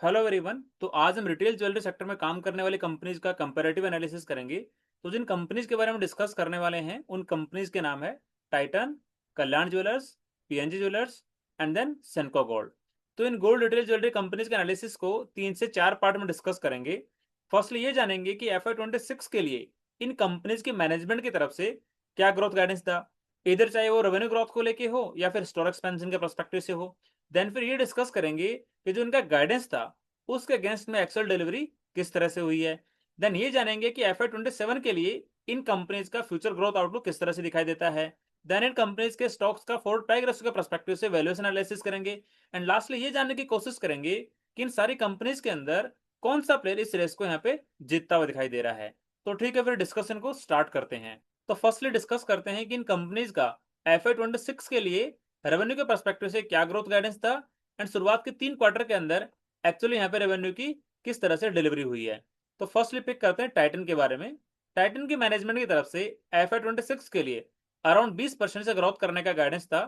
Hello everyone. तो आज हम रिटेल ज्वेलरी सेक्टर में काम करने वाली कंपनीज का कंपैरेटिव एनालिसिस करेंगे। तो जिन कंपनीज के बारे में डिस्कस करने वाले हैं उन कंपनीज के नाम है Titan, Kalyan jewellers, PNG jewellers and then Senco gold. तो इन गोल्ड रिटेल ज्वेलरी कंपनीज के एनालिसिस को 3 से 4 पार्ट में डिस्कस करेंगे। फर्स्टली ये जानेंगे कि FY26 के लिए इन कंपनीज की मैनेजमेंट की तरफ से क्या ग्रोथ गाइडेंस था, इधर चाहे वो रेवेन्यू ग्रोथ को लेके हो या फिर स्टोर एक्सपेंशन के पर्सपेक्टिव से हो। देन फिर ये डिस्कस करेंगे कि जो इनका गाइडेंस था उसके अगेंस्ट में एक्सेल डिलीवरी किस तरह से हुई है। देन ये जानेंगे कि FY27 के लिए इन कंपनीज का फ्यूचर ग्रोथ आउटलुक किस तरह से दिखाई देता है। देन इन कंपनीज के स्टॉक्स का फोर्ड पैग रेशियो के पर्सपेक्टिव से वैल्यूएशन एनालिसिस करेंगे। एंड लास्टली ये जानने की कोशिश करेंगे कि इन सारी कंपनीज के अंदर कौन सा प्लेयर इस रेस को यहाँ पे जीतता हुआ दिखाई दे रहा है। तो ठीक है, फिर डिस्कशन को स्टार्ट करते हैं। तो फर्स्टली डिस्कस करते हैं कि इन कंपनीज का FY26 के लिए रेवेन्यू के पर्सपेक्टिव से क्या ग्रोथ गाइडेंस था एंड शुरुआत के 3 क्वार्टर के अंदर एक्चुअली यहाँ पे रेवेन्यू की किस तरह से डिलीवरी हुई है। तो फर्स्टली पिक करते हैं टाइटन के बारे में। टाइटन की मैनेजमेंट की तरफ से FY26 के लिए अराउंड 20% से ग्रोथ करने का गाइडेंस था।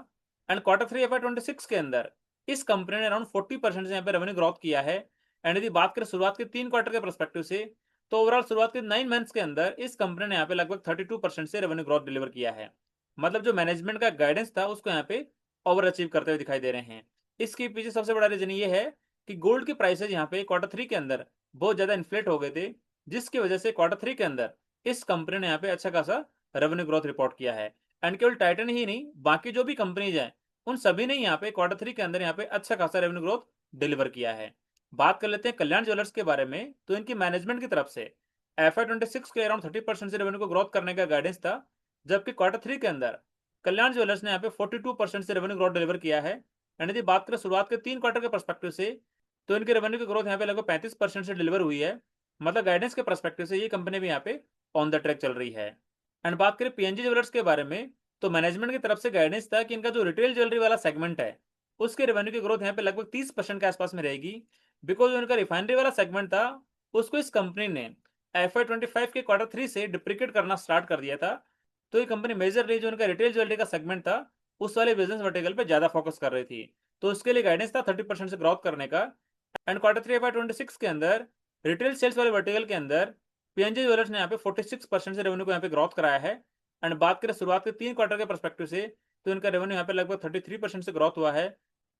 एंड Q3 FY26 के अंदर इस कंपनी ने अराउंड 40% से यहाँ पे रेवेन्यू ग्रोथ किया है। एंड यदि बात करें शुरुआत के 3 क्वार्टर के पर्सपेक्टिव से, तो ओवरऑल शुरुआत के 9 मंथ्स के अंदर इस कंपनी ने यहाँ पे लगभग 32% से रेवेन्यू ग्रोथ डिलीवर किया है। मतलब जो मैनेजमेंट का गाइडेंस था उसको यहाँ पे ओवर अचीव करते हुए दिखाई दे रहे हैं। इसके पीछे सबसे बड़ा रीजन ये है कि गोल्ड की प्राइसेज यहाँ पे Q3 के अंदर बहुत ज्यादा इन्फ्लेट हो गए थे, जिसकी वजह से Q3 के अंदर इस कंपनी ने यहाँ पे अच्छा खासा रेवेन्यू ग्रोथ रिपोर्ट किया है। एंड केवल टाइटन ही नहीं, बाकी जो भी कंपनीज हैं उन सभी ने यहाँ पे Q3 के अंदर यहाँ पे अच्छा खासा रेवेन्यू ग्रोथ डिलीवर किया है। बात कर लेते हैं कल्याण ज्वेलर्स के बारे में। तो इनकी मैनेजमेंट की तरफ से FY26 के अराउंड 30% से रेवेन्यू को ग्रोथ करने का गाइडेंस था, जबकि Q3 के अंदर कल्याण ज्वेलर्स ने यहाँ पे 42% से रेवेन्यू ग्रोथ डिलीवर किया है। एंड यदि बात करें शुरुआत के 3 क्वार्टर के पर्सपेक्टिव से, तो इनके रेवेन्यू की ग्रोथ यहाँ पे लगभग 35% से डिलीवर हुई है। मतलब गाइडेंस के पर्सपेक्टिव से ये कंपनी भी यहाँ पे ऑन द ट्रैक चल रही है। एंड बात करें पीएनजी ज्वेलर्स के बारे में, तो मैनेजमेंट की तरफ से गाइडेंस था कि इनका जो रिटेल ज्वेलरी वाला सेगमेंट है उसके रेवेन्यू की ग्रोथ यहाँ पे लगभग 30% के आसपास में रहेगी। बिकॉज जो इनका रिफाइनरी वाला सेगमेंट था उसको इस कंपनी ने FY25 के Q3 से डिप्रिकेट करना स्टार्ट कर दिया था। तो ये कंपनी मेजरली जो इनका रिटेल ज्वेलरी का सेगमेंट था उस वाले बिजनेस वर्टिकल पे ज्यादा फोकस कर रही थी। तो उसके लिए गाइडेंस था 30% से ग्रोथ करने का। एंड Q3 FY26 के अंदर रिटेल सेल्स वाले वर्टिकल के अंदर पीएनजी ज्वेलर्स ने यहाँ पे 46% से रेवेन्यू को यहाँ पे ग्रोथ कराया है। एंड बात करें शुरुआत के 3 क्वार्टर के पर्सपेक्टिव से, तो इनका रेवेन्यू यहाँ पे लगभग 33% से ग्रोथ हुआ है।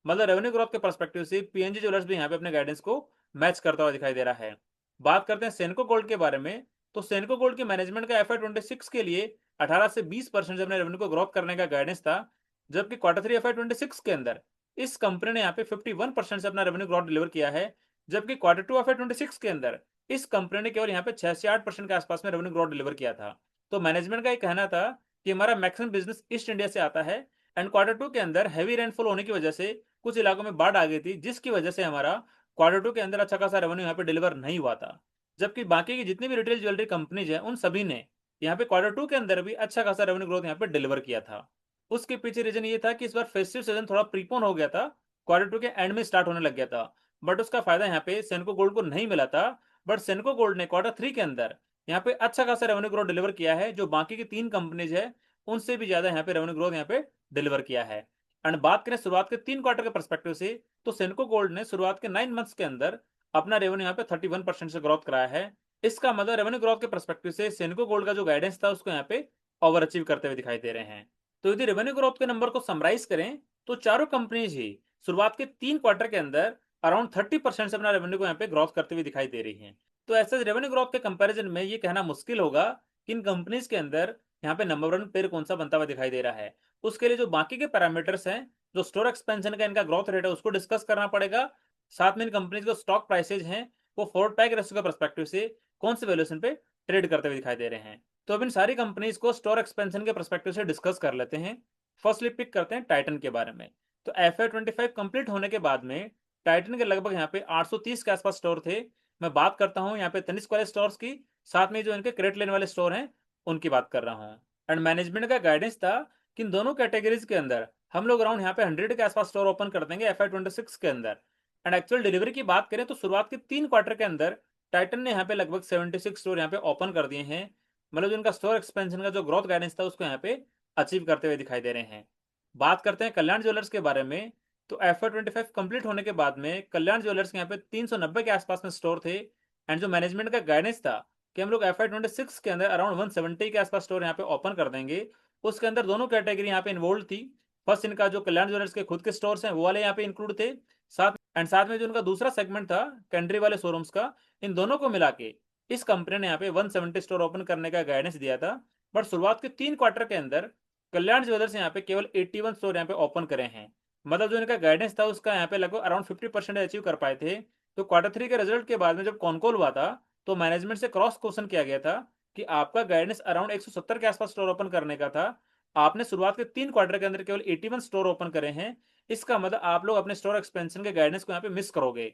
मतलब रेवेन्यू ग्रोथ के पर्सपेक्टिव से पीएनजी ज्वेलर्स भी यहाँ पे अपने गाइडेंस को मैच करता हुआ दिखाई दे रहा है। बात करते हैं सेनको गोल्ड के बारे में। तो सेनको गोल्ड की मैनेजमेंट का FY26 के लिए 18 से 20% से अपने रेवेन्यू को ग्रोथ करने का गाइडेंस था, जबकि Q3 FY26 के अंदर इस कंपनी ने यहाँ पे 51% से अपना रेवेन्यू ग्रोथ डिलीवर किया है। जबकि Q2 FY26 के अंदर इस कंपनी ने केवल यहाँ पे 6 से 8% के आसपास में रेवेन्यू ग्रोथ डिलीवर किया था। तो मैनेजमेंट का ये कहना था कि हमारा मैक्सिमम बिजनेस ईस्ट इंडिया से आता है। एंड Q2 के अंदर हैवी रेनफॉल होने की वजह से कुछ इलाकों में बाढ़ आ गई थी, जिसकी वजह से हमारा Q2 के अंदर अच्छा खासा रेवेन्यू यहाँ पे डिलीवर नहीं हुआ था। जबकि बाकी की जितनी भी रिटेल ज्वेलरी कंपनीज हैं उन सभी ने यहाँ पे Q2 के अंदर भी अच्छा खासा रेवेन्यू ग्रोथ यहाँ पे डिलीवर किया था। उसके पीछे रीजन ये था कि इस बार फेस्टिव सीजन थोड़ा प्रीपोन हो गया था, Q2 के एंड में स्टार्ट होने लग गया था। बट उसका फायदा यहाँ पे सेनको गोल्ड को नहीं मिला था। बट सेनको गोल्ड ने Q3 के अंदर यहाँ पे अच्छा खासा रेवेन्यू ग्रोथ डिलीवर किया है, जो बाकी की 3 कंपनीज है उनसे भी ज्यादा यहाँ पे रेवेन्यू ग्रोथ यहाँ पे डिलीवर किया है। एंड बात करें शुरुआत के 3 क्वार्टर के पर्सपेक्टिव से, तो सेनको गोल्ड ने शुरुआत के 9 मंथ्स के अंदर अपना रेवेन्यू यहाँ पे 31% से ग्रोथ कराया है। इसका मतलब रेवेन्यू ग्रोथ के पर्सपेक्टिव से सेनको गोल्ड का जो गाइडेंस था उसको यहाँ पे ओवर अचीव करते हुए दिखाई दे रहे हैं। तो यदि रेवेन्यू ग्रोथ के नंबर को समराइज करें, तो चारों कंपनीज ही शुरुआत के 3 क्वार्टर के अंदर अराउंड 30% से अपना रेवेन्यू को यहाँ पे ग्रोथ करते हुए दिखाई दे रही है। तो ऐसे रेवेन्यू ग्रोथ के कंपैरिजन में ये कहना मुश्किल होगा कि इन कंपनीज के अंदर यहाँ पे नंबर 1 पेयर कौन सा बनता हुआ दिखाई दे रहा है। उसके लिए जो बाकी के पैरामीटर्स हैं, जो स्टोर एक्सपेंशन का इनका ग्रोथ रेट है उसको डिस्कस करना पड़ेगा। साथ में इन कंपनीज के स्टॉक प्राइसेज हैं वो फोर्ड पैक रेशियो के पर्सपेक्टिव से कौन से वैल्यूएशन पे ट्रेड करते हुए दिखाई दे रहे हैं। तो अब इन सारी कंपनीज को स्टोर एक्सपेंशन के पर्सपेक्टिव से डिस्कस कर लेते हैं। फर्स्टली पिक करते हैं टाइटन के बारे में। तो FY25 कंप्लीट होने के बाद में टाइटन के लगभग यहाँ पे 830 के आसपास स्टोर थे। मैं बात करता हूँ यहाँ पे तनिष्क वाले स्टोर्स की, साथ में जो इनके क्रेडिट लेने वाले स्टोर हैं उनकी बात कर रहा हूँ। एंड मैनेजमेंट का गाइडेंस था कि इन दोनों कैटेगरीज के अंदर हम लोग अराउंड यहाँ पे 100 के आसपास स्टोर ओपन कर देंगे FY26 के अंदर। एंड एक्चुअल डिलीवरी की बात करें तो शुरुआत के 3 क्वार्टर के अंदर टाइटन ने यहाँ पे लगभग 76 स्टोर यहाँ पे ओपन कर दिए हैं। मतलब जो इनका स्टोर एक्सपेंशन का जो ग्रोथ गाइडेंस था उसको यहाँ पे अचीव करते हुए दिखाई दे रहे हैं। बात करते हैं कल्याण ज्वेलर्स के बारे में। तो FY25 कंप्लीट होने के बाद में कल्याण ज्वेलर्स के यहाँ पे 390 के आसपास में स्टोर थे। एंड जो मैनेजमेंट का गाइडेंस था कि हम लोग FY26 के अंदर अराउंड 170 के आसपास स्टोर यहाँ पे ओपन कर देंगे, उसके अंदर दोनों कैटेगरी यहाँ पे इन्वॉल्व थी। फर्स्ट इनका जो कल्याण ज्वेलर्स के खुद के स्टोर्स हैं वो वाले यहाँ पे इंक्लूड थे, साथ में जो उनका दूसरा सेगमेंट था कैंट्री वाले शोरूम्स का, इन दोनों को मिला के इस कंपनी ने यहाँ पे 170 स्टोर ओपन करने का गाइडेंस दिया था। बट शुरुआत के 3 क्वार्टर के अंदर कल्याण ज्वेलर्स यहाँ पे केवल 81 स्टोर यहाँ पे ओपन करे हैं। मतलब जो इनका गाइडेंस था उसका यहाँ पे लगभग अराउंड 50% अचीव कर पाए थे। तो Q3 के रिजल्ट के बाद में जब कॉनकॉल हुआ था तो मैनेजमेंट से क्रॉस क्वेश्चन किया गया था कि आपका गाइडेंस अराउंड 170 के आसपास स्टोर ओपन करने का था, आपने शुरुआत के 3 क्वार्टर के अंदर केवल 81 स्टोर ओपन करे हैं, इसका मतलब आप लोग अपने स्टोर एक्सपेंशन के गाइडेंस को यहाँ पे मिस करोगे।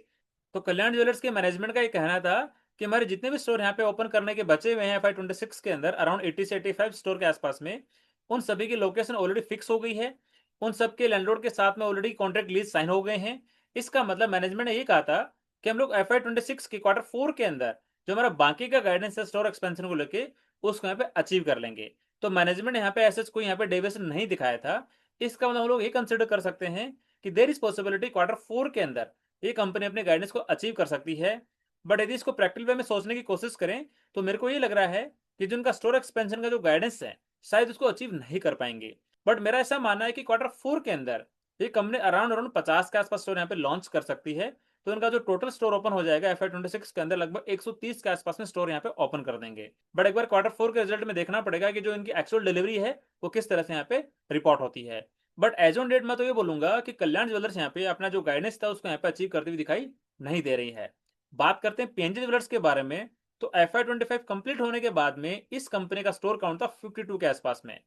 तो कल्याण ज्वेलर्स के मैनेजमेंट का ये कहना था कि हमारे जितने भी स्टोर यहाँ पे ओपन करने के बचे हुए हैं FY26 के अंदर अराउंड 80 से 85 स्टोर के आसपास में, उन सभी की लोकेशन ऑलरेडी फिक्स हो गई है, उन सबके लैंडलॉर्ड के साथ में ऑलरेडी कॉन्ट्रैक्ट लीज साइन हो गए हैं। इसका मतलब मैनेजमेंट ने ये कहा था कि हम लोग FY26 के Q4 के अंदर जो हमारा बाकी का गाइडेंस है स्टोर एक्सपेंशन को लेके उसको यहाँ पे अचीव कर लेंगे। तो मैनेजमेंट ने यहाँ पे ऐसा कोई यहाँ पे डेविएशन नहीं दिखाया था। इसका मतलब हम लोग ये कंसिडर कर सकते हैं कि देर इज पॉसिबिलिटी Q4 के अंदर ये कंपनी अपने गाइडेंस को अचीव कर सकती है। बट यदि इसको प्रैक्टिकल वे में सोचने की कोशिश करें तो मेरे को ये लग रहा है कि जो उनका स्टोर एक्सपेंशन का जो गाइडेंस है शायद उसको अचीव नहीं कर पाएंगे। बट मेरा ऐसा मानना है कि Q4 के अंदर ये कंपनी अराउंड अराउंड 50 के आसपास स्टोर यहाँ पे लॉन्च कर सकती है। तो इनका जो टोटल स्टोर ओपन हो जाएगा FY26 के अंदर लगभग 130 के आसपास में स्टोर यहाँ पे ओपन कर देंगे। बट एक बार Q4 के रिजल्ट में देखना पड़ेगा कि जो इनकी एक्चुअल डिलीवरी है वो किस तरह से यहाँ पे रिपोर्ट होती है। बट एज ऑन डेट मैं तो ये बोलूंगा कि कल्याण ज्वेलर्स यहाँ पे अपना जो गाइडेंस था उसको यहाँ पे अचीव करती हुई दिखाई नहीं दे रही है। बात करते हैं PNG ज्वेलर्स के बारे में, तो FY25 कंप्लीट होने के बाद में इस कंपनी का स्टोर काउंट था 52 के आसपास में।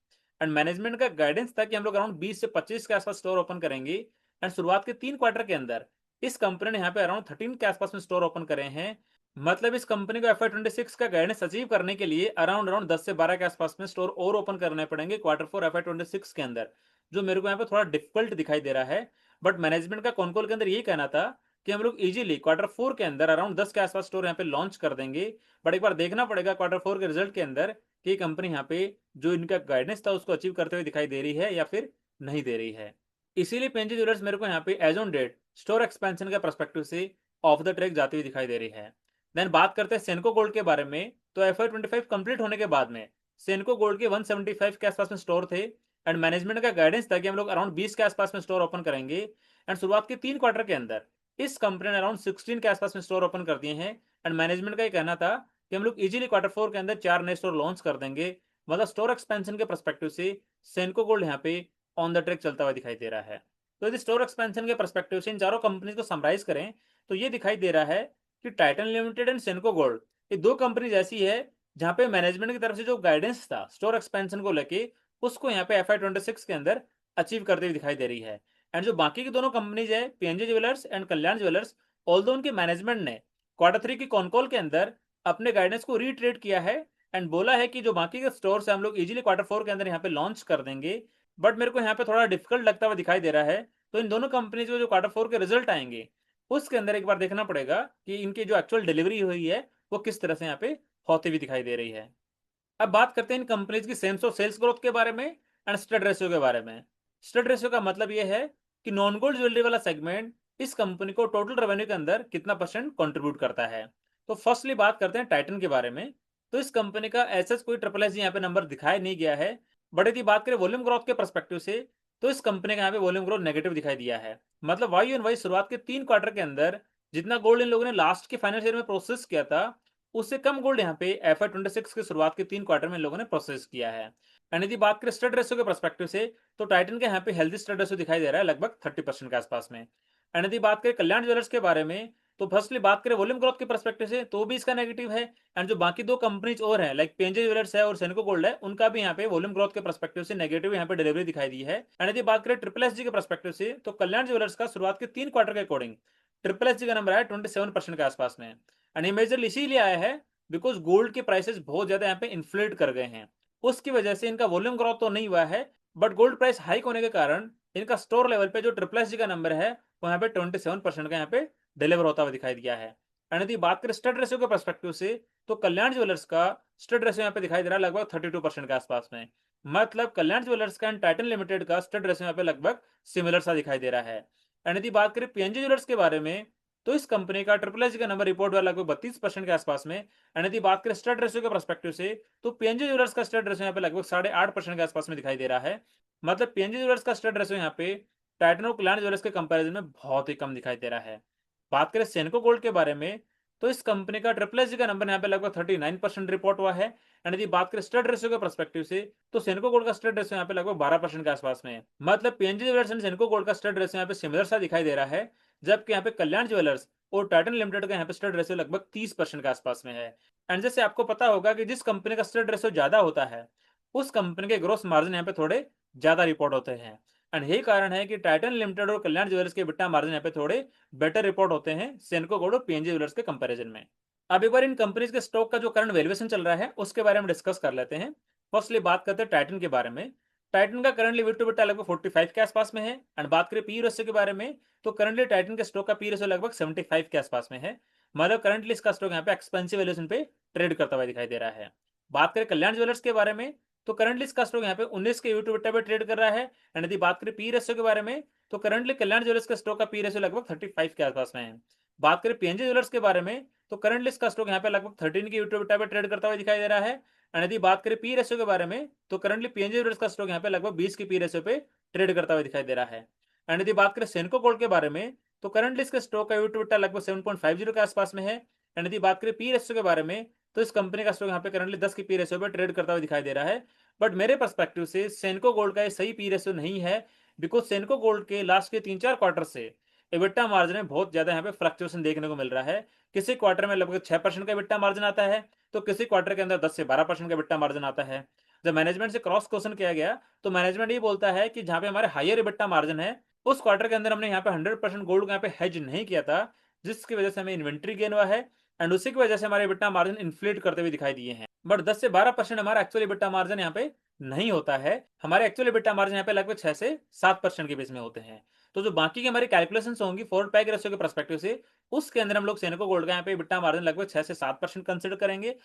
एंड मैनेजमेंट का गाइडेंस था कि हम लोग अराउंड 20 से 25 के आसपास स्टोर ओपन करेंगे। एंड शुरुआत के 3 क्वार्टर के अंदर इस कंपनी ने यहाँ पे अराउंड 13 के आसपास में स्टोर ओपन करे हैं। मतलब इस कंपनी को FY26 का गाइडेंस अचीव करने के लिए अराउंड अराउंड 10 से 12 के आसपास में स्टोर और ओपन करने पड़ेंगे Q4 FY26 के अंदर, जो मेरे को यहाँ पे थोड़ा डिफिकल्ट दिखाई दे रहा है। बट मैनेजमेंट का कॉन्कॉल के अंदर ये कहना था कि हम लोग इजीली Q4 के अंदर अराउंड 10 के आसपास स्टोर यहाँ पे लॉन्च कर देंगे। बट एक बार देखना पड़ेगा Q4 के रिजल्ट के अंदर कि कंपनी यहाँ पे जो इनका गाइडेंस था उसको अचीव करते हुए दिखाई दे रही है या फिर नहीं दे रही है। इसीलिए PNG ज्वेलर्स मेरे को यहाँ पे as on date store expansion के पर्सपेक्टिव से ऑफ द ट्रैक जाती हुई दिखाई दे रही है। देन बात करते हैं सेनको गोल्ड के बारे में, तो FY25 कंप्लीट होने के बाद में सेनको गोल्ड के 175 के आसपास में स्टोर थे। एंड मैनेजमेंट का गाइडेंस था कि हम लोग अराउंड 20 के आसपास में स्टोर ओपन करेंगे। एंड शुरुआत के 3 क्वार्टर के अंदर इस कंपनी ने अराउंड 16 के आसपास में स्टोर ओपन कर दिए हैं। एंड मैनेजमेंट का ये कहना था कि हम लोग इजीली Q4 के अंदर 4 नए स्टोर लॉन्च कर देंगे। मतलब स्टोर एक्सपेंशन के परस्पेक्टिव से सेनको गोल्ड यहाँ पे ऑन द ट्रैक चलता हुआ दिखाई दे रहा है। तो यदि स्टोर एक्सपेंशन के परस्पेक्टिव से इन चारों कंपनी को समराइज करें तो ये दिखाई दे रहा है कि टाइटन लिमिटेड एंड सेनको गोल्ड ये दो कंपनीज ऐसी है जहां पे मैनेजमेंट की तरफ से जो गाइडेंस था स्टोर एक्सपेंशन को लेके उसको यहाँ पे FY26 के अंदर अचीव करते हुए दिखाई दे रही है। एंड जो बाकी की दोनों कंपनीज है PNG jewellers and Kalyan jewellers, although उनके मैनेजमेंट ने Q3 की कॉनकॉल के अंदर अपने गाइडेंस को रीट्रेट किया है एंड बोला है कि जो बाकी के स्टोर है हम लोग इजीली Q4 के अंदर यहाँ पे लॉन्च कर देंगे। बट मेरे को यहाँ पे थोड़ा डिफिकल्ट लगता हुआ दिखाई दे रहा है। तो इन दोनों कंपनीज को जो Q4 के रिजल्ट आएंगे उसके अंदर एक बार देखना पड़ेगा कि इनकी जो एक्चुअल डिलीवरी हुई है वो किस तरह से यहाँ पे होती हुई दिखाई दे रही है। अब बात करते हैं इन कंपनीज की सेम स्टोर सेल्स ग्रोथ के बारे में एंड स्टड रेशियो के बारे में। स्टड रेशियो का मतलब ये है कि नॉन गोल्ड ज्वेलरी वाला सेगमेंट इस कंपनी को टोटल रेवेन्यू के अंदर कितना परसेंट कंट्रीब्यूट करता है। तो फर्स्टली बात करते हैं टाइटन के बारे में। तो इस कंपनी का ऐसा कोई ट्रिपल एस यहाँ पे नंबर दिखाई नहीं गया है। बट यदि बात करें वॉल्यूम ग्रोथ के परस्पेक्टिव से तो इस कंपनी का यहाँ पे वॉल्यूम ग्रोथ नेगेटिव दिखाई दिया है। मतलब वाई एंड वाई शुरुआत के 3 क्वार्टर के अंदर जितना गोल्ड इन लोगों ने लास्ट के फाइनेंशियल ईयर में प्रोसेस किया था उससे कम गोल्ड यहाँ पे FY26 के शुरुआत के 3 क्वार्टर में इन लोगों ने प्रोसेस किया है। एंड यदि बात करें स्टड रेशियो के परस्पेक्टिव से तो टाइटन के यहाँ पे हेल्दी स्टड रेशियो दिखाई दे रहा है लगभग 30% के आसपास में। एंड यदि बात करें कल्याण ज्वेलर्स के बारे में तो फर्स्टली बात करें वॉल्यूम ग्रोथ के परस्पेक्टिव से तो भी इसका नेगेटिव है। एंड जो बाकी दो कंपनीज और हैं लाइक PNG ज्वेलर्स है और सेनको गोल्ड है उनका भी यहाँ पे वॉल्यूम ग्रोथ के परस्पेक्टिव से नेगेटिव यहाँ पे डिलीवरी दिखाई दी है। एंड यदि बात करें ट्रिपल एस जी के परस्पेक्टिव से तो कल्याण ज्वेलर्स का शुरुआत के 3 क्वार्टर के अकॉर्डिंग ट्रिपल एस जी का नंबर है 27% के आसपास में। एंड ये मेजर इसीलिए आया है बिकॉज गोल्ड के प्राइसेस बहुत ज्यादा यहाँ पे इन्फ्लेट कर गए हैं, उसकी वजह से इनका वॉल्यूम ग्रोथ तो नहीं हुआ है। बट गोल्ड प्राइस हाइक होने के कारण इनका स्टोर लेवल पे जो ट्रिपल एस जी का नंबर है वो यहाँ पे 27% का यहाँ पे डिलीवर होता हुआ दिखाई दिया है। एंड यदि बात करें स्टड रेशियो के परस्पेक्टिव से तो कल्याण ज्वेलर्स का स्टड रेशियो यहाँ पे दिखाई दे रहा है लगभग 32% के आसपास में। मतलब कल्याण ज्वेलर्स का एंड टाइटन लिमिटेड का स्टड रेशियो यहाँ पे लगभग सिमिलर सा दिखाई दे रहा है। एंड यदि बात करें पीएनजी ज्वेलर्स के बारे में, तो इस कंपनी का ट्रिपल एच का नंबर रिपोर्ट हुआ लगभग 32% के आसपास में। एंड यदि बात करें स्टड रेशियो के पर्सपेक्टिव से, तो पीएनजी ज्वेलर्स का स्टड रेशियो यहाँ पे लगभग 8.5% के आसपास में दिखाई दे रहा है। मतलब पीएनजी ज्वेलर्स का स्टड रेशियो यहाँ पे टाइटन और कल्याण ज्वेलर्स के कंपैरिजन में बहुत ही कम दिखाई दे रहा है। बात करें सेनको गोल्ड के बारे में, तो इस कंपनी का ट्रिपल एच का नंबर यहाँ पे लगभग 39% रिपोर्ट हुआ है। एंड यदि बात करें स्टड रेशियो के पर्सपेक्टिव से, तो सेनको गोल्ड का स्टड रेशियो यहाँ पे लगभग 12% के आसपास में है। मतलब पीएनजी ज्वेलर्स एंड सेनको गोल्ड का स्टड रेशियो यहाँ पे सिमिलर सा दिखाई दे रहा है, जबकि यहाँ पे कल्याण ज्वेलर्स और टाइटन लिमिटेड का यहाँ पे स्टड रेशियो लगभग 30% के आसपास में है। एंड जैसे आपको पता होगा कि जिस कंपनी का स्टड रेशियो ज्यादा होता है, उस कंपनी के ग्रोस मार्जिन यहाँ पे थोड़े ज्यादा रिपोर्ट होते हैं। एंड यही कारण है कि टाइटन लिमिटेड और कल्याण ज्वेलर्स के बिट्टा मार्जिन यहाँ पे थोड़े बेटर रिपोर्ट होते हैं सेनको गोल्ड और पीएनजी ज्वेलर्स के कंपैरिजन में। अब एक बार इन कंपनीज के स्टॉक का जो करंट वैल्यूएशन चल रहा है उसके बारे में डिस्कस कर लेते हैं। फर्स्टली बात करते हैं टाइटन के बारे में। टाइटन का करंटली विट टू बिट्टा लगभग 45 के आसपास में है। एंड बात करें पी रेशियो के बारे में, तो करंटली टाइटन के स्टॉक का पी रेशियो लगभग 75 के आसपास में है। मतलब करंटली इसका स्टॉक यहाँ पे एक्सपेंसिव वैल्यूएशन पे ट्रेड करता हुआ दिखाई दे रहा है। बात करें कल्याण ज्वेलर्स के बारे में, तो करंटली इसका स्टॉक यहाँ पे 19 के यूट्यूब बिट्टा पे ट्रेड कर रहा है। एंड यदि बात करें पी रेशियो के बारे में, तो करंटली कल्याण ज्वेलर्स के स्टॉक का पी रेशियो लगभग 35 के आसपास में है। बात करें पीएनजी ज्वेलर्स के बारे में, तो करंटली इसका स्टॉक यहाँ पे लगभग 13 के यूट्यूब बिट्टा पे ट्रेड करता हुआ दिखाई दे रहा है। एंड यदि बात करें पी रेशियो के बारे में, तो करंटली पीएनजी ज्वेलर्स का स्टॉक यहाँ पे लगभग 20 के पी रेशियो पे ट्रेड करता हुआ दिखाई दे रहा है। एंड यदि बात करें सेनको गोल्ड के बारे में, तो करंटली इसके स्टॉक का यूट्यूब बिट्टा लगभग 7.50 के आसपास में है। एंड यदि बात करें पी रेशियो के बारे में, तो इस कंपनी का स्टॉक यहाँ पे करंटली 10 की पी रेशियो पे ट्रेड करता हुआ दिखाई दे रहा है। बट मेरे पर्सपेक्टिव से सेनको गोल्ड का ये सही पी रेशियो नहीं है, बिकॉज सेनको गोल्ड के लास्ट के 3-4 क्वार्टर से एबिटा मार्जिन में बहुत ज्यादा यहाँ पे फ्लक्चुएशन देखने को मिल रहा है। किसी क्वार्टर में लगभग 6% का एबिटा मार्जिन आता है, तो किसी क्वार्टर के अंदर 10 से 12% का एबिटा मार्जिन आता है। जब मैनेजमेंट से क्रॉस क्वेश्चन किया गया, तो मैनेजमेंट ये बोलता है कि जहाँ पे हमारे हायर एबिटा मार्जिन है, उस क्वार्टर के अंदर हमने यहाँ पे 100% गोल्ड को यहाँ पे हेज नहीं किया था, जिसकी वजह से हमें इन्वेंट्री गेन हुआ है। एंड उसी की वजह से हमारे एबिटा मार्जिन इन्फ्लेट करते हुए दिखाई दिए हैं। बट 10 से 12% हमारा एक्चुअली एबिटा मार्जिन यहाँ पे नहीं होता है। हमारे एक्चुअली एबिटा मार्जिन यहाँ पे लगभग 6 से 7% के बीच में होते हैं। तो जो बाकी की हमारी कैलकुलेशंस होंगी फॉरवर्ड पैक रेशियो के पर्सपेक्टिव से, उसके अंदर हम लोग सेनको गोल्ड का यहाँ पे बिट्टा मार्जिन लगभग 6 से 7% कंसिडर करेंगे।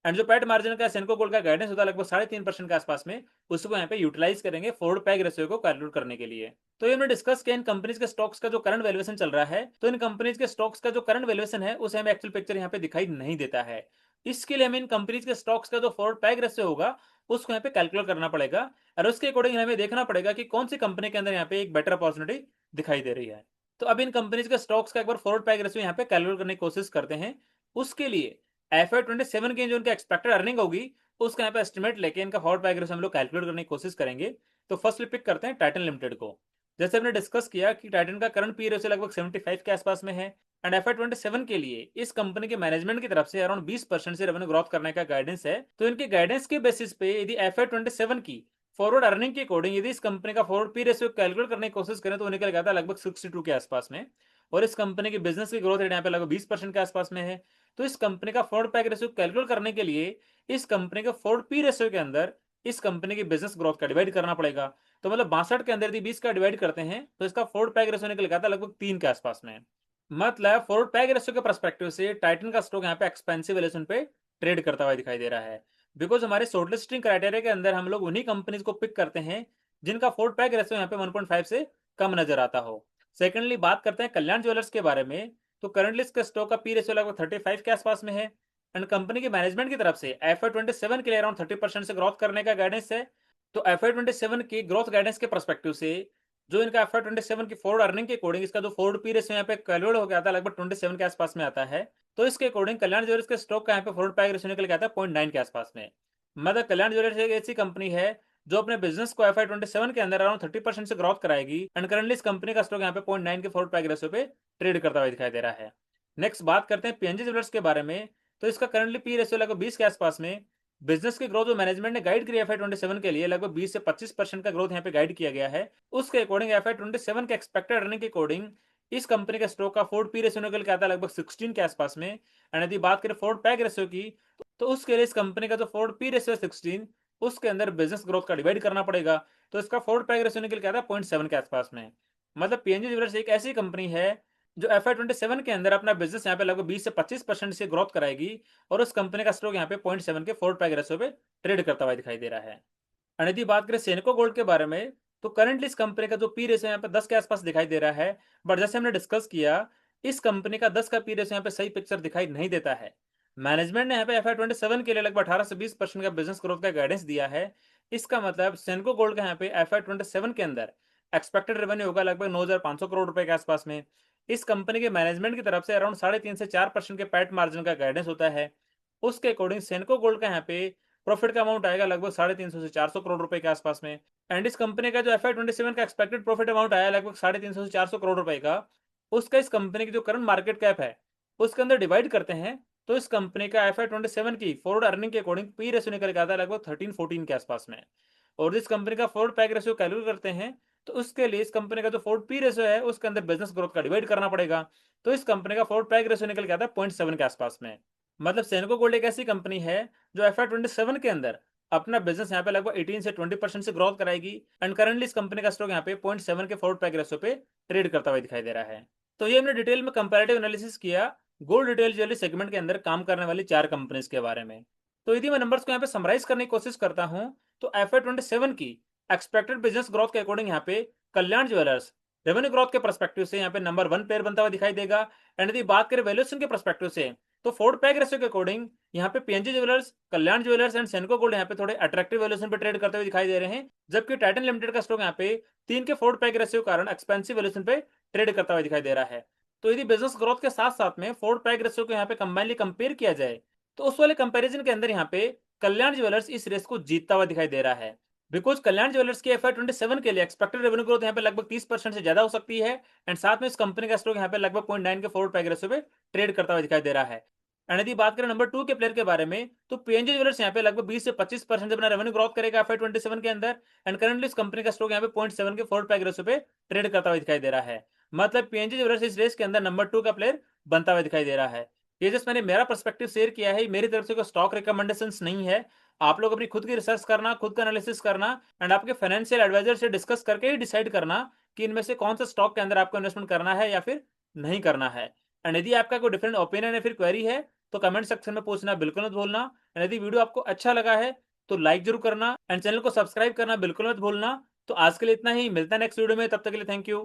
एंड जो पैट मार्जिन का सेनको गोल्ड का गाइडेंस होता है लगभग 3.5% के आसपास में, उसको यहाँ पे यूटिलाइज करेंगे फॉरवर्ड पैक रेशियो को कैलकुलेट करने के लिए। तो ये हमने डिस्कस किया इन कंपनीज के स्टॉक्स का जो करंट वैल्यूएशन चल रहा है, तो इन कंपनीज के स्टॉक्स का जो करंट वैल्यूएशन है उसे हमें एक्चुअल पिक्चर यहाँ पे दिखाई नहीं देता है। इसके लिए हमें इन कंपनीज के स्टॉक्स का जो फॉरवर्ड पैक रेशियो होगा उसको यहाँ पे कैलकुलेट करना पड़ेगा, और उसके अकॉर्डिंग हमें देखना पड़ेगा कि कौन सी कंपनी के अंदर यहाँ पे एक बेटर अपॉर्चुनिटी दिखाई दे रही है। तो अब इन कंपनीज के स्टॉक्स का एक बार फॉरवर्ड पैक रेशियो यहाँ पे कैलकुलेट करने की कोशिश करते हैं। उसके लिए FY27 की जो इनकी एक्सपेक्टेड अर्निंग होगी, उसका यहाँ पे एस्टिमेट लेके इनका फॉरवर्ड पैक रेशियो हम लोग कैलकुलेट करने की कोशिश करेंगे। तो फर्स्टली पिक करते हैं टाइटन लिमिटेड को। जैसे हमने डिस्कस किया कि टाइटन का करंट पी रेशियो लगभग 75 के आसपास में है। एंड FY27 के लिए इस कंपनी के मैनेजमेंट की तरफ से अराउंड 20% से रेवेन्यू ग्रोथ करने का गाइडेंस है। तो इनके गाइडेंस के बेसिस पे यदि FY27 की फॉरवर्ड अर्निंग के अकॉर्डिंग यदि इस कंपनी का फॉरवर्ड पी रेशियो कैलकुलेट करने की कोशिश करें, तो निकल गया था लगभग 62 के आसपास में। और इस कंपनी की बिजनेस की ग्रोथ रेट यहाँ पे लगभग 20% के आसपास में है। तो इस कंपनी का फॉरवर्ड पैक रेशियो कैलकुलेट करने के लिए इस कंपनी के फॉरवर्ड पी रेशियो के अंदर इस कंपनी की बिजनेस ग्रोथ का डिवाइड करना पड़ेगा। तो मतलब 62 के अंदर यदि 20 का डिवाइड करते हैं, तो इसका फॉरवर्ड पैक रेशियो निकल गया था लगभग 3 के आसपास में। मतलब फॉरवर्ड पैक रेशियो के पर्सपेक्टिव से टाइटन का स्टॉक यहाँ पे एक्सपेंसिव वैल्यूएशन पे ट्रेड करता हुआ दिखाई दे रहा है। बिकॉज हमारे शॉर्टलिस्टिंग क्राइटेरिया के अंदर हम लोग उन्हीं कंपनीज को पिक करते हैं जिनका फॉरवर्ड पैक रेशियो यहाँ पे 1.5 से कम नजर आता हो। सेकेंडली बात करते हैं कल्याण ज्वेलर्स के बारे में, तो करंटली इसका स्टॉक का पी रेशियो लगभग 35 के आसपास में है। एंड कंपनी के मैनेजमेंट की तरफ से FY27 के लिए अराउंड 30% से ग्रोथ करने का गाइडेंस है। तो FY27 की ग्रोथ गाइडेंस के पर्सपेक्टिव से जो इनका FY27 की फॉरवर्ड अर्निंग के अकॉर्डिंग इसका जो फॉरवर्ड पी रेशियो यहाँ पे कैलकुलेट हो गया था लगभग 27 के आसपास में आता है। तो इसके अकॉर्डिंग कल्याण ज्वेलर्स के स्टॉक का यहाँ पे फॉरवर्ड पैक रेशियो निकल गया था 0.9 के आसपास में। मतलब कल्याण ज्वेलर्स एक ऐसी कंपनी है जो अपने बिजनेस को FY27 के अंदर अराउंड 30% से ग्रोथ कराएगी। एंड करंटली इस कंपनी का स्टॉक यहाँ पे 0.9 के फॉरवर्ड पैक रेशियो पे ट्रेड करता हुआ दिखाई दे रहा है। नेक्स्ट बात करते हैं पीएनजी ज्वेलर्स के बारे में, तो इसका करंटली पी रेशियो लगभग 20 के आसपास में। बिजनेस की ग्रोथ जो मैनेजमेंट ने गाइड किया FY27 के लिए लगभग 20 से 25% का ग्रोथ यहाँ पे गाइड किया गया है। उसके अकॉर्डिंग FY27 के एक्सपेक्टेड अर्निंग के अकॉर्डिंग इस कंपनी का स्टॉक का फॉरवर्ड पी रेशियो निकल के आता है लगभग 16 के आसपास में। एंड यदि बात करें फॉरवर्ड पैक रेशियो की, तो उसके लिए इस कंपनी का जो फॉरवर्ड पी रेशियो 16, उसके अंदर बिजनेस ग्रोथ का डिवाइड करना पड़ेगा। तो इसका फॉरवर्ड पैक रेशियो निकल के आता है 0.7 के आसपास में। मतलब पीएनजी ज्वेलर्स एक ऐसी कंपनी है जो FY27 के अंदर अपना बिजनेस यहाँ पे लगभग 20 से 25% से ग्रोथ कराएगी, और उस कंपनी का स्टॉक यहाँ पे 0.7 के फॉरवर्ड पैक रेशियो पे ट्रेड करता हुआ दिखाई दे रहा है। और यदि बात करें सेनको गोल्ड के बारे में, तो करंटली इस कंपनी का जो पी रेशियो यहाँ पे 10 के आसपास दिखाई दे रहा है, बट जैसे हमने डिस्कस किया, इस कंपनी का 10 का पी रेशियो यहाँ पे सही पिक्चर दिखाई नहीं देता है। मैनेजमेंट ने यहाँ पे FY 27 के लिए लगभग 18 से 20% का बिजनेस ग्रोथ का गाइडेंस दिया है। इसका मतलब सेनको गोल्ड का यहाँ पे FY 27 के अंदर एक्सपेक्टेड रेवेन्यू होगा लगभग 9,500 करोड़ रुपए के आसपास में। इस कंपनी के मैनेजमेंट की तरफ से अराउंड 3.5 से 4% के पैट मार्जिन का गाइडेंस होता है। उसके अकॉर्डिंग सेनको गोल्ड का यहाँ पे प्रॉफिट का अमाउंट आएगा लगभग 350 से 400 करोड़ रुपए के आसपास में। एंड इस कंपनी का जो FY 27 का एक्सपेक्टेड प्रॉफिट अमाउंट आया लगभग 350 से 400 करोड़ रुपए का, उसका इस कंपनी की जो करंट मार्केट कैप है उसके अंदर डिवाइड करते हैं, तो इस कंपनी का FY 27 की फॉरवर्ड अर्निंग के अकॉर्डिंग पी रेशियो निकल के आता है लगभग 13-14 के आसपास में। और इस कंपनी का फॉरवर्ड पैक रेशियो कैलकुलेट करते हैं, तो उसके लिए इस कंपनी का जो फॉरवर्ड पी रेशियो है उसके अंदर बिजनेस ग्रोथ का डिवाइड करना पड़ेगा। तो इस कंपनी का फॉरवर्ड पैक रेशियो निकल के आता है 0.7 के आसपास में। मतलब सेनको गोल्ड एक ऐसी कंपनी है जो FY 27 के अंदर अपना बिजनेस यहाँ पे लगभग 18 से 20% से ग्रोथ कराएगी। एंड करंटली इस कंपनी का स्टॉक यहाँ पे 0.7 के फॉरवर्ड पैक रेशियो पे ट्रेड करता हुआ दिखाई दे रहा है। तो ये हमने डिटेल में कंपैरेटिव एनालिसिस किया गोल्ड रिटेल ज्वेलरी सेगमेंट के अंदर काम करने वाली 4 कंपनीज के बारे में। तो यदि मैं नंबर्स को यहाँ पे समराइज करने की कोशिश करता हूँ, तो FY 27 की एक्सपेक्टेड बिजनेस ग्रोथ के अकॉर्डिंग यहाँ पे कल्याण ज्वेलर्स रेवेन्यू ग्रोथ के परस्पेक्टिव से यहाँ पे नंबर 1 पेयर बनता हुआ दिखाई देगा। एंड यदि बात करें वैल्यूएशन के परस्पेक्टिव से, तो फोर्ड पैक रेशियो के अकॉर्डिंग यहाँ पे PNG jewellers, Kalyan jewellers and सेनको gold यहाँ पे थोड़े अट्रैक्टिव वैल्यूएशन पे ट्रेड करते हुए दिखाई दे रहे हैं, जबकि टाइटन लिमिटेड का स्टॉक यहाँ पे 3 के फोर्ड पैक रेशियो के कारण एक्सपेंसिव वैल्यूएशन पे ट्रेड करता हुआ दिखाई दे रहा है। तो यदि बिजनेस ग्रोथ के साथ साथ में फोर्ड पैक रेशियो को यहाँ पे कंबाइनली कंपेयर किया जाए, तो उस वाले कंपैरिजन के अंदर यहाँ पे कल्याण ज्वेलर्स इस रेस को जीतता हुआ दिखाई दे रहा है। बिकॉज कल्याण ज्वेलर्स की FY 27 के लिए एक्सपेक्टेड रेवेन्यू ग्रोथ यहाँ पे लगभग 30% से ज्यादा हो सकती है। एंड साथ में इस कंपनी का स्टॉक यहाँ पे लगभग 0.9 के फॉरवर्ड पैक रेशियो पे ट्रेड करता हुआ दिखाई दे रहा है। एंड यदि बात करें नंबर 2 के प्लेयर के बारे में, तो पीएनजी ज्वेलर्स यहाँ पे लगभग 20 से 25% अपना रेवेन्यू ग्रोथ करेगा FY 27 के अंदर। एंड करंटली इस कंपनी का स्टॉक यहाँ पे 0.7 के फॉरवर्ड पैक रेशियो पे ट्रेड करता हुआ दिखाई दे रहा है। मतलब पीएनजी ज्वेलर्स इस रेस के अंदर नंबर 2 का प्लेयर बनता हुआ दिखाई दे रहा है। ये जस्ट मैंने मेरा पर्सपेक्टिव शेयर किया है, मेरी तरफ से कोई स्टॉक रिकमेंडेशंस नहीं है। आप लोग अपनी खुद की रिसर्च करना, खुद का एनालिसिस करना एंड आपके फाइनेंशियल एडवाइजर से डिस्कस करके ही डिसाइड करना कि इनमें से कौन सा स्टॉक के अंदर आपको इन्वेस्टमेंट करना है या फिर नहीं करना है। एंड यदि आपका कोई डिफरेंट ओपिनियन या फिर क्वेरी है, तो कमेंट सेक्शन में पूछना बिल्कुल मत भूलना। एंड यदि वीडियो आपको अच्छा लगा है तो लाइक जरूर करना एंड चैनल को सब्सक्राइब करना बिल्कुल मत भूलना। तो आज के लिए इतना ही, मिलता है नेक्स्ट वीडियो में, तब तक के लिए थैंक यू।